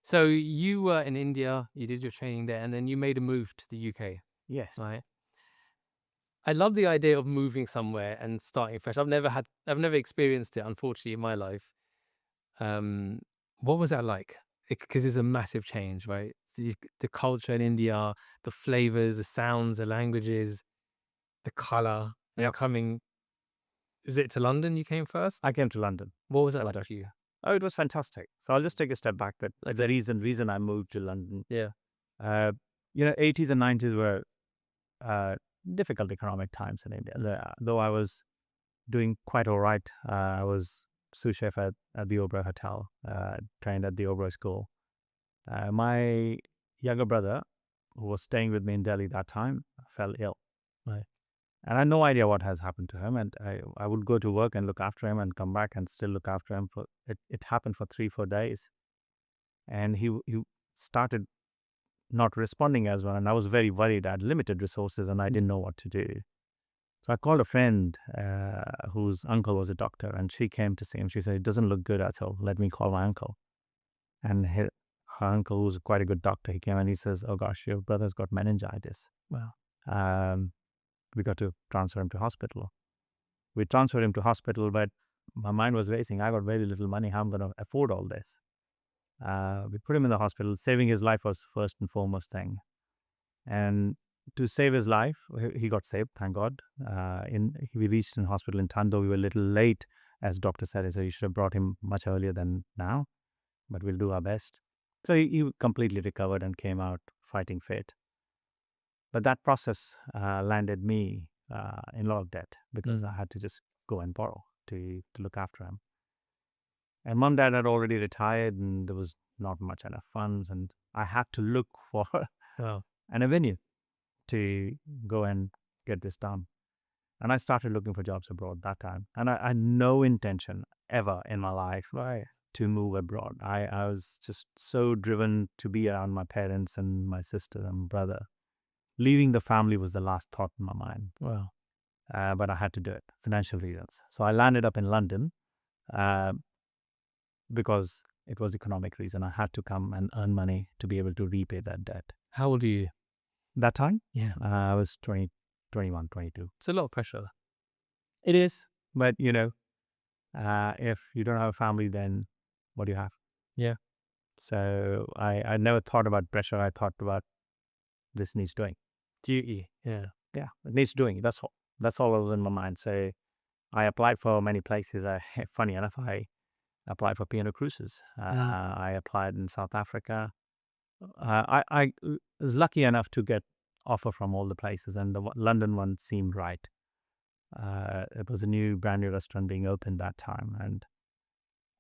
So you were in India, you did your training there, and then you made a move to the UK, Yes, right? I love the idea of moving somewhere and starting fresh. I've never experienced it, unfortunately, in my life. Um, what was that like? Because it's a massive change, right? The culture in India, the flavors, the sounds, the languages, the color. And yeah. coming, is it to London you came first? I came to London. What was that like Later. for you? Oh, it was fantastic. So I'll just take a step back. That the Okay. reason I moved to London. Yeah. Uh, 80s and 90s were uh, difficult economic times in India. Though I was doing quite all right. I was sous chef at the Oberoi Hotel, trained at the Oberoi School. My younger brother, who was staying with me in Delhi that time, fell ill. Right. And I had no idea what has happened to him. And I would go to work and look after him and come back and still look after him. It happened for 3-4 days. And he started not responding as well. And I was very worried. I had limited resources and I didn't know what to do. So I called a friend whose uncle was a doctor, and she came to see him. She said, "It doesn't look good at all. Let me call my uncle." And her uncle, who's quite a good doctor, he came and he says, "Oh gosh, your brother's got meningitis. Wow. Um, we got to transfer him to hospital." We transferred him to hospital, but my mind was racing. I got very little money. How am I going to afford all this? We put him in the hospital. Saving his life was first and foremost thing. And to save his life, he got saved, thank God. We reached in hospital in Tando. We were a little late, as doctor said. So you should have brought him much earlier than now, but we'll do our best. So he completely recovered and came out fighting fit. But that process landed me in a lot of debt because I had to just go and borrow to look after him. And mom, dad had already retired, and there was not much enough funds, and I had to look for Wow. an avenue to go and get this done. And I started looking for jobs abroad that time. And I had no intention ever in my life Right. to move abroad. I was just so driven to be around my parents and my sister and brother. Leaving the family was the last thought in my mind. Wow. But I had to do it, financial reasons. So I landed up in London uh, because it was economic reason. I had to come and earn money to be able to repay that debt. How old are you? That time, Yeah. I was 20, 21, 22. It's a lot of pressure. It is. But, if you don't have a family, then what do you have? Yeah. So I never thought about pressure. I thought about this needs doing. Duty. Yeah. Yeah, it needs doing. That's all. That's all that was in my mind. So I applied for many places. Funny enough, I applied for P&O Cruises. I applied in South Africa. I was lucky enough to get offer from all the places, and the London one seemed right. It was a brand new restaurant being opened that time, and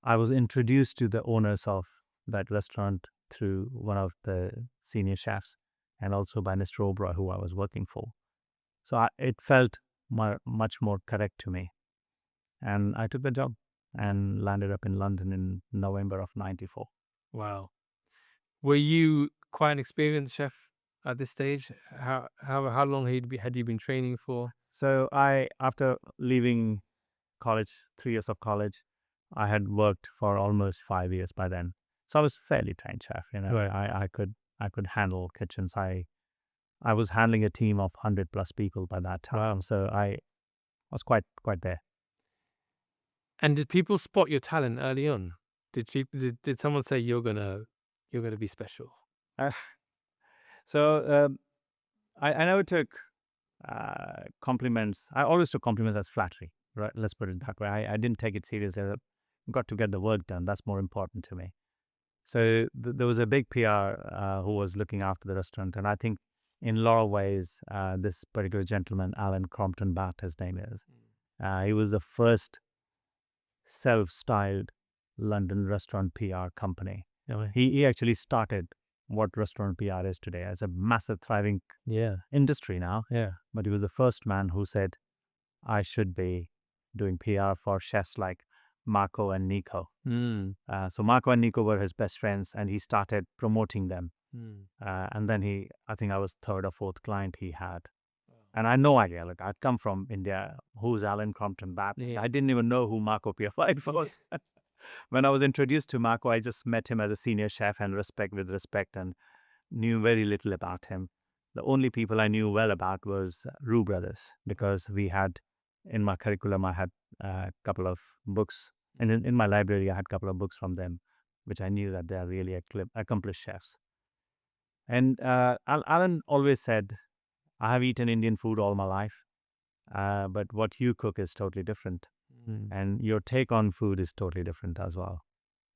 I was introduced to the owners of that restaurant through one of the senior chefs, and also by Mr. Oberoi, who I was working for. So it felt much more correct to me, and I took the job and landed up in London in November of '94. Wow. Were you quite an experienced chef at this stage? How long had you been training for? So after leaving college, 3 years of college, I had worked for almost 5 years by then. So I was fairly trained chef. Right. I could handle kitchens. I was handling a team of 100 plus people by that time. Wow. So I was quite there. And did people spot your talent early on? Did someone say you're gonna be special? Uh, so I never took compliments. I always took compliments as flattery. Right? Let's put it that way. I didn't take it seriously. I got to get the work done. That's more important to me. So there was a big PR who was looking after the restaurant, and I think in a lot of ways, this particular gentleman, Alan Crompton Batt, his name is, he was the first self-styled London restaurant PR company. Yeah. He actually started what restaurant PR is today as a massive thriving Yeah. industry now. Yeah. But he was the first man who said, I should be doing PR for chefs like Marco and Nico. Mm. So Marco and Nico were his best friends, and he started promoting them. Mm. And then I think I was third or fourth client he had. And I had no idea. Like, I'd come from India. Who's Alan Crompton Batt? Yeah. I didn't even know who Marco Pierre was. When I was introduced to Marco, I just met him as a senior chef and respect and knew very little about him. The only people I knew well about was Rue Brothers because we had in my curriculum I had a couple of books, and in my library I had a couple of books from them, which I knew that they are really accomplished chefs. And Alan always said, "I have eaten Indian food all my life, but what you cook is totally different, Mm. and your take on food is totally different as well.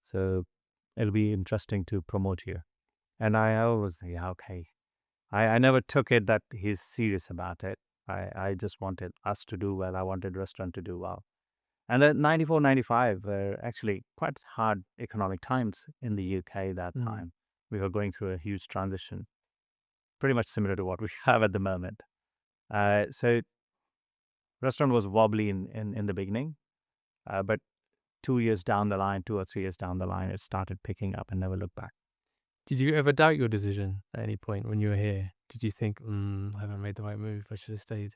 So it'll be interesting to promote here." And I always think, yeah, okay. I never took it that he's serious about it. I just wanted us to do well. I wanted restaurant to do well. And then 94, 95 were actually quite hard economic times in the UK that Mm. time. We were going through a huge transition, pretty much similar to what we have at the moment. So restaurant was wobbly in the beginning, but 2 years down the line, 2 or 3 years down the line, it started picking up and never looked back. Did you ever doubt your decision at any point when you were here? Did you think, I haven't made the right move. I should have stayed?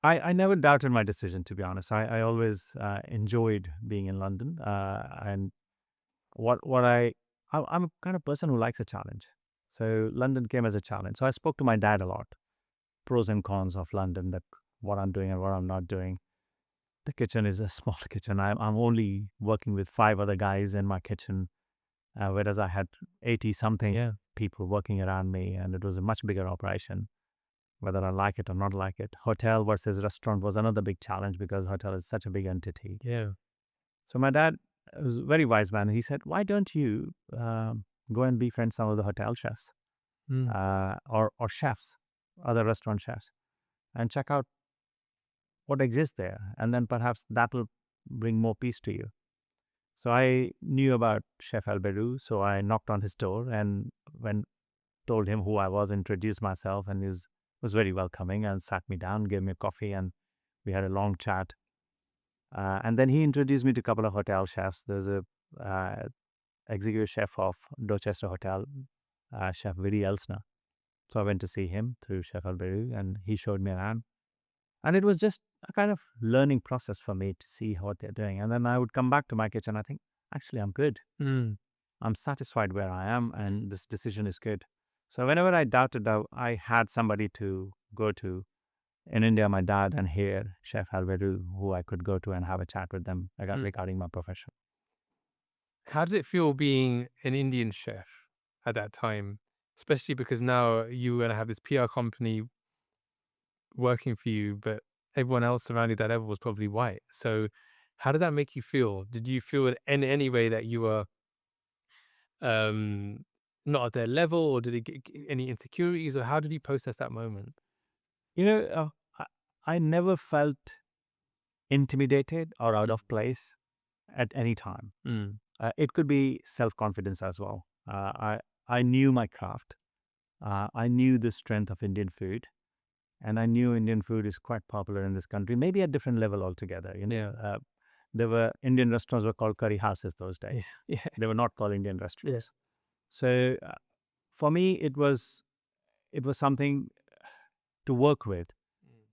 I never doubted my decision, to be honest. I always enjoyed being in London. And what I'm a kind of person who likes a challenge. So London came as a challenge. So I spoke to my dad a lot, pros and cons of London, that what I'm doing and what I'm not doing. The kitchen is a small kitchen. I'm only working with 5 other guys in my kitchen, whereas I had 80 something Yeah. people working around me, and it was a much bigger operation, whether I like it or not like it. Hotel versus restaurant was another big challenge because hotel is such a big entity. Yeah. So my dad was a very wise man. He said, "Why don't you go and befriend some of the hotel chefs Mm. or chefs, other restaurant chefs, and check out what exists there, and then perhaps that will bring more peace to you." So I knew about Chef Alberu, so I knocked on his door and when told him who I was, introduced myself, and he was very welcoming and sat me down, gave me a coffee, and we had a long chat. And then he introduced me to a couple of hotel chefs. There's a executive chef of Dorchester Hotel, Chef Vidi Elsner. So I went to see him through Chef Alberu, and he showed me around. And it was just a kind of learning process for me to see what they're doing. And then I would come back to my kitchen. I think, actually, I'm good. Mm. I'm satisfied where I am, and this decision is good. So whenever I doubted, I had somebody to go to. In India, my dad, and here, Chef Alberu, who I could go to and have a chat with them Mm. regarding my profession. How did it feel being an Indian chef at that time? Especially because now you were going to have this PR company working for you, but everyone else around you that ever was probably white. So, how does that make you feel? Did you feel in any way that you were um, not at their level, or did it any insecurities, or how did you process that moment? You know, I never felt intimidated or out Mm. of place at any time. Mm. It could be self confidence as well. I knew my craft. I knew the strength of Indian food, and I knew Indian food is quite popular in this country. Maybe at different level altogether. Yeah. There were Indian restaurants were called curry houses those Yeah. days. Yeah. They were not called Indian Yeah. restaurants. So for me, it was something to work with.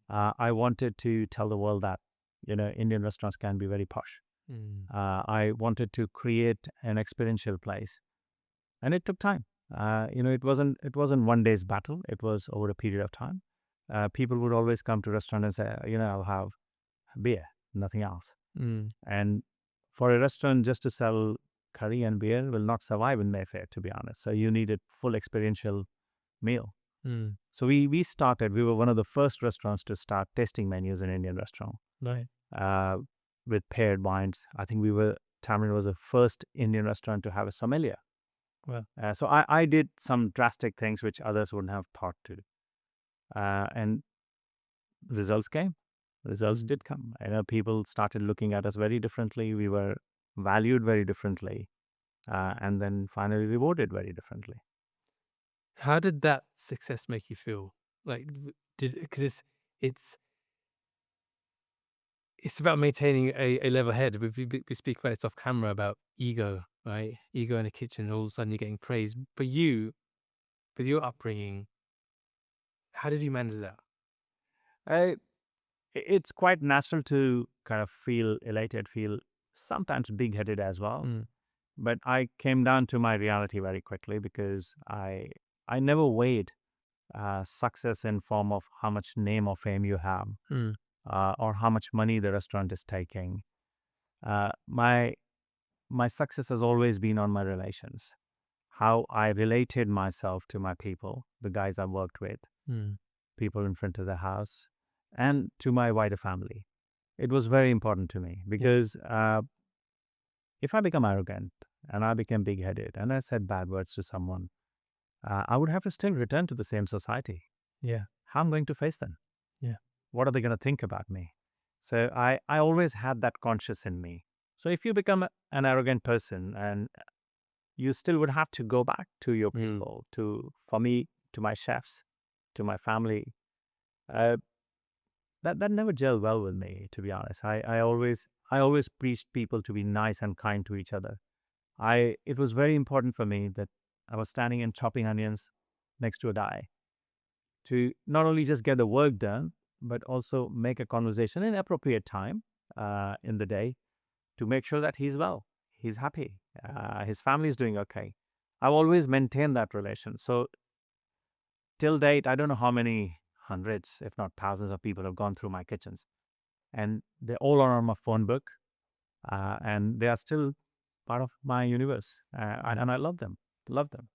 I wanted to tell the world that Indian restaurants can be very posh. Mm. I wanted to create an experiential place, and it took time. It wasn't one day's battle. It was over a period of time. People would always come to restaurant and say, I'll have beer, nothing else. Mm. And for a restaurant just to sell curry and beer will not survive in Mayfair, to be honest. So you needed full experiential meal. Mm. So we were one of the first restaurants to start tasting menus in Indian restaurant Right. uh, with paired wines. I think Tamarind was the first Indian restaurant to have a sommelier. Well. So I did some drastic things which others wouldn't have thought to. And results came. Results Mm. did come. People started looking at us very differently. We were valued very differently. And then finally rewarded very differently. How did that success make you feel? Like, did because it's it's about maintaining a level head. We speak about this off camera about ego, right? Ego in the kitchen. All of a sudden, you're getting praised. But you, with your upbringing, how did you manage that? Uh, it's quite natural to kind of feel elated, feel sometimes big headed as well. Mm. But I came down to my reality very quickly because I never weighed success in form of how much name or fame you have, Mm. or how much money the restaurant is taking. My success has always been on my relations, how I related myself to my people, the guys I worked with, Mm. people in front of the house, and to my wider family. It was very important to me Yeah. because if I become arrogant and I became big headed and I said bad words to someone, I would have to still return to the same society. Yeah. How am I going to face them? Yeah. What are they going to think about me? So I always had that conscious in me. So if you become an arrogant person, and you still would have to go back to your Mm. people, for me, to my chefs, to my family. Uh, that never gelled well with me, to be honest. I always preached people to be nice and kind to each other. It was very important for me that I was standing and chopping onions next to a guy to not only just get the work done, but also make a conversation in appropriate time in the day to make sure that he's well, he's happy, his family is doing okay. I've always maintained that relation. So till date, I don't know how many hundreds, if not thousands, of people have gone through my kitchens, and they all are on my phone book, and they are still part of my universe, Yeah. and I love them. Love them.